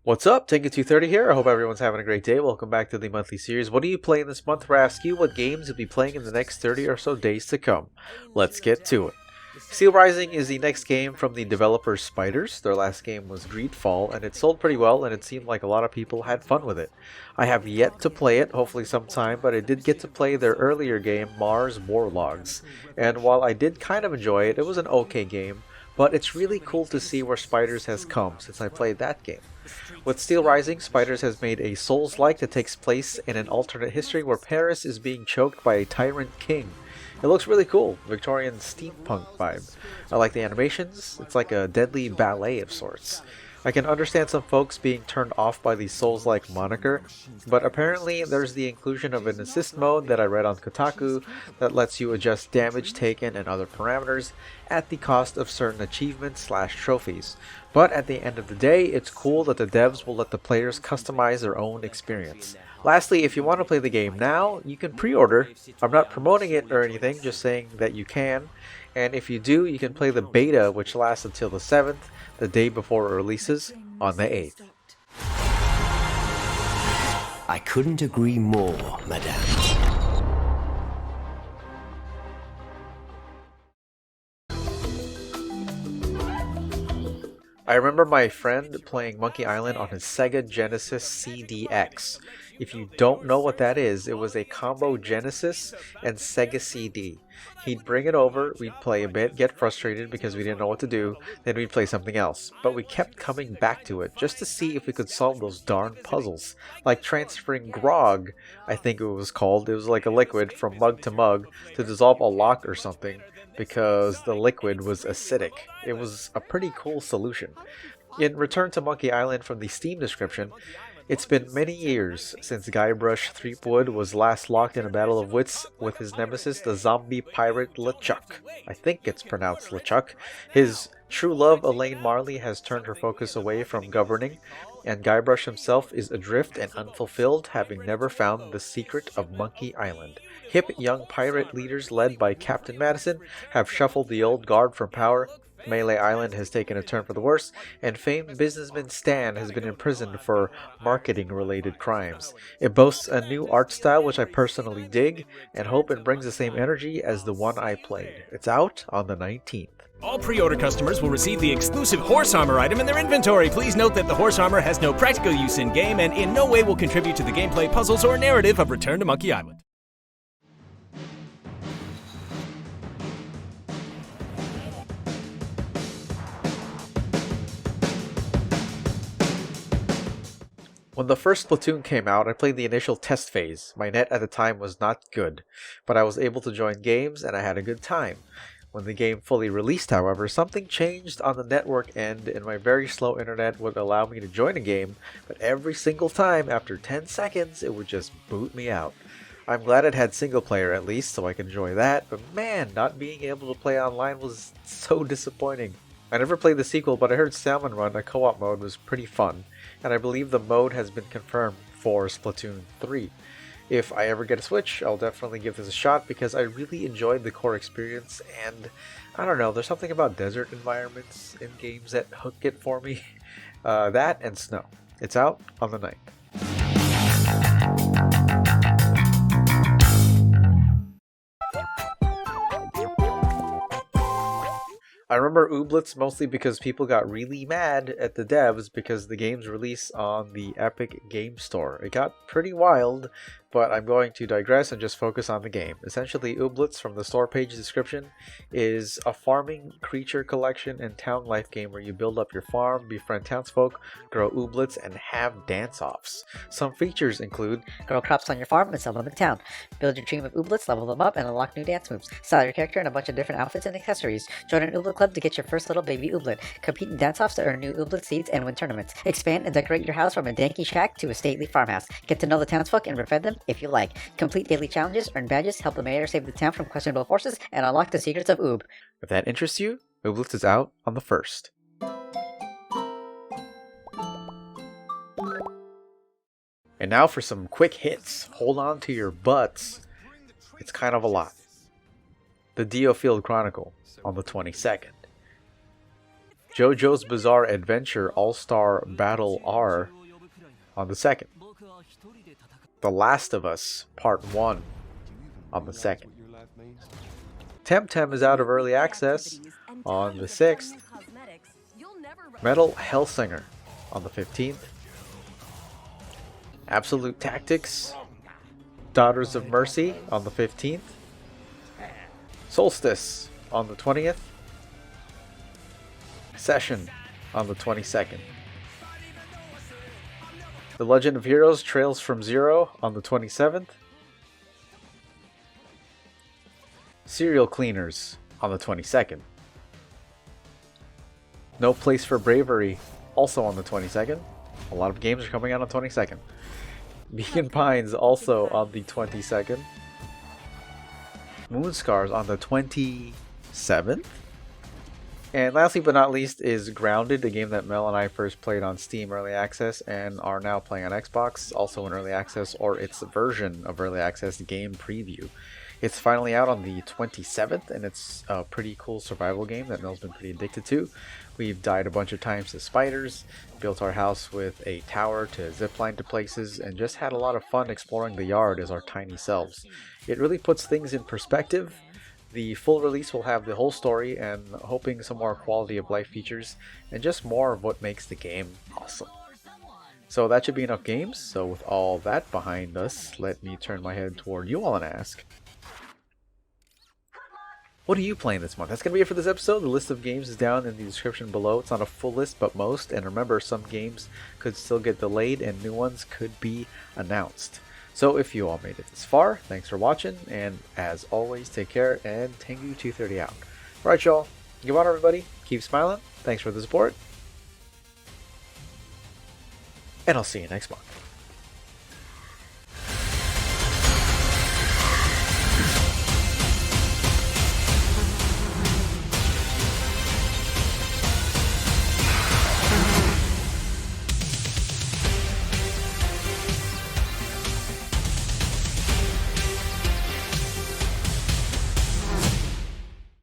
What's up? Tengu230 here. I hope everyone's having a great day. Welcome back to the monthly series. What are you playing this month? Where I ask you what games you'll be playing in the next 30 or so days to come. Let's get to it. Steelrising is the next game from the developer Spiders. Their last game was Greedfall, and it sold pretty well, and it seemed like a lot of people had fun with it. I have yet to play it, hopefully sometime, but I did get to play their earlier game, Mars Warlogs. And while I did kind of enjoy it, it was an okay game, but it's really cool to see where Spiders has come since I played that game. With Steelrising, Spiders has made a Souls-like that takes place in an alternate history where Paris is being choked by a tyrant king. It looks really cool, Victorian steampunk vibe. I like the animations, it's like a deadly ballet of sorts. I can understand some folks being turned off by the Souls-like moniker, but apparently there's the inclusion of an assist mode that I read on Kotaku that lets you adjust damage taken and other parameters at the cost of certain achievements/trophies. But at the end of the day, it's cool that the devs will let the players customize their own experience. Lastly, if you want to play the game now, you can pre-order. I'm not promoting it or anything, just saying that you can. And if you do, you can play the beta, which lasts until the 7th, the day before it releases, on the 8th. I couldn't agree more, madame. I remember my friend playing Monkey Island on his Sega Genesis CDX. If you don't know what that is, it was a combo Genesis and Sega CD. He'd bring it over, we'd play a bit, get frustrated because we didn't know what to do, then we'd play something else. But we kept coming back to it just to see if we could solve those darn puzzles. Like transferring grog, I think it was called. It was like a liquid from mug to mug to dissolve a lock or something, because the liquid was acidic. It was a pretty cool solution. In Return to Monkey Island from the Steam description, it's been many years since Guybrush Threepwood was last locked in a battle of wits with his nemesis, the zombie pirate LeChuck. I think it's pronounced LeChuck. His true love, Elaine Marley, has turned her focus away from governing, and Guybrush himself is adrift and unfulfilled, having never found the secret of Monkey Island. Hip young pirate leaders led by Captain Madison have shuffled the old guard from power. Melee Island has taken a turn for the worse, and famed businessman Stan has been imprisoned for marketing-related crimes. It boasts a new art style which I personally dig, and hope it brings the same energy as the one I played. It's out on the 19th. All pre-order customers will receive the exclusive horse armor item in their inventory. Please note that the horse armor has no practical use in-game and in no way will contribute to the gameplay, puzzles, or narrative of Return to Monkey Island. When the first Splatoon came out, I played the initial test phase. My net at the time was not good, but I was able to join games and I had a good time. When the game fully released, however, something changed on the network end and my very slow internet would allow me to join a game, but every single time, after 10 seconds, it would just boot me out. I'm glad it had single player at least, so I could enjoy that, but man, not being able to play online was so disappointing. I never played the sequel, but I heard Salmon Run, a co-op mode, was pretty fun, and I believe the mode has been confirmed for Splatoon 3. If I ever get a Switch, I'll definitely give this a shot because I really enjoyed the core experience, and I don't know, there's something about desert environments in games that hook it for me. That and snow. It's out on the 9th. I remember Ooblets mostly because people got really mad at the devs because the game's release on the Epic Game Store. It got pretty wild, but I'm going to digress and just focus on the game. Essentially, Ooblets from the store page description is a farming, creature collection, and town life game where you build up your farm, befriend townsfolk, grow ooblets, and have dance-offs. Some features include grow crops on your farm and sell them in town. Build your team of ooblets, level them up, and unlock new dance moves. Style your character in a bunch of different outfits and accessories. Join an ooblet club to get your first little baby ooblet. Compete in dance-offs to earn new ooblet seeds and win tournaments. Expand and decorate your house from a danky shack to a stately farmhouse. Get to know the townsfolk and befriend them if you like. Complete daily challenges, earn badges, help the mayor save the town from questionable forces, and unlock the secrets of Oob. If that interests you, Ooblets is out on the 1st. And now for some quick hits. Hold on to your butts. It's kind of a lot. The Dio Field Chronicle on the 22nd. JoJo's Bizarre Adventure All-Star Battle R on the 2nd. The Last of Us Part 1 on the 2nd. Temtem is out of early access on the 6th. Metal Hellsinger on the 15th. Absolute Tactics Daughters of Mercy on the 15th. Solstice on the 20th. Session on the 22nd. The Legend of Heroes Trails from Zero on the 27th. Serial Cleaners on the 22nd. No Place for Bravery also on the 22nd. A lot of games are coming out on the 22nd. Beacon Pines also on the 22nd. Moonscars on the 27th. And lastly but not least is Grounded, a game that Mel and I first played on Steam Early Access and are now playing on Xbox, also in Early Access, or its version of Early Access Game Preview. It's finally out on the 27th, and it's a pretty cool survival game that Mel's been pretty addicted to. We've died a bunch of times to spiders, built our house with a tower to zipline to places, and just had a lot of fun exploring the yard as our tiny selves. It really puts things in perspective. The full release will have the whole story and hoping some more quality of life features and just more of what makes the game awesome. So that should be enough games. So with all that behind us, let me turn my head toward you all and ask, what are you playing this month? That's going to be it for this episode. The list of games is down in the description below. It's not a full list, but most. And remember, some games could still get delayed and new ones could be announced. So if you all made it this far, thanks for watching, and as always, take care, and Tengu230 out. Alright y'all, give on everybody, keep smiling, thanks for the support, and I'll see you next month.